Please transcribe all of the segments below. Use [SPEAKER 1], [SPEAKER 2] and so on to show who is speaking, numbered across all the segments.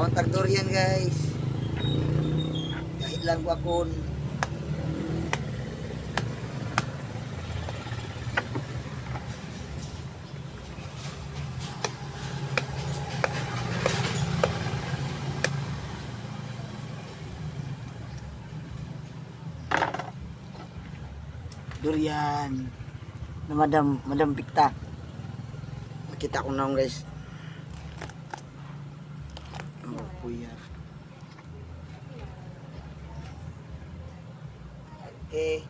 [SPEAKER 1] Kauntag durian guys. Kahit lang wakon. Durian. Na madam pikta. Makita ko na guys. Oh, puyar. Okay.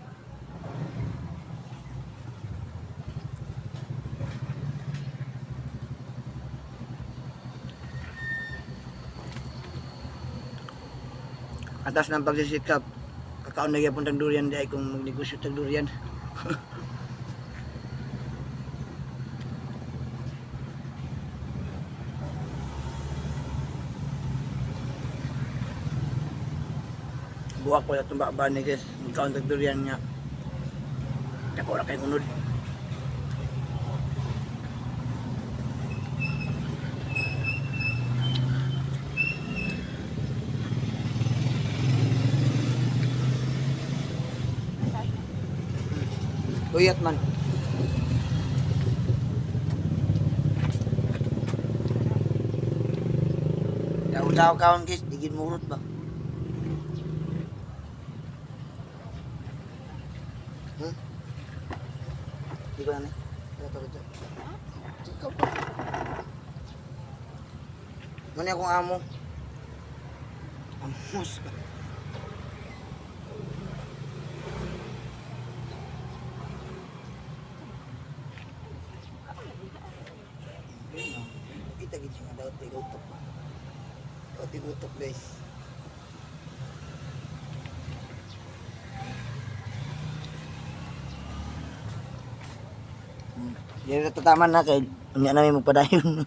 [SPEAKER 1] Atas ng pagsisikap. Kakaon na yapon tag durian di ay kung magnegosyo tag durian. Buwak ko na itong baba ni guys. Magkaon tag durian niya. Dako na kayo unod. Uyat man. Daw kaon guys, digin murot ba? Di ko na ni. Ikaw pa. Muna akong amo. Amos ka. Kita gid nga daw tigutok. Daw tigutok guys. Jadi tataman na kay unya na may magpadayon.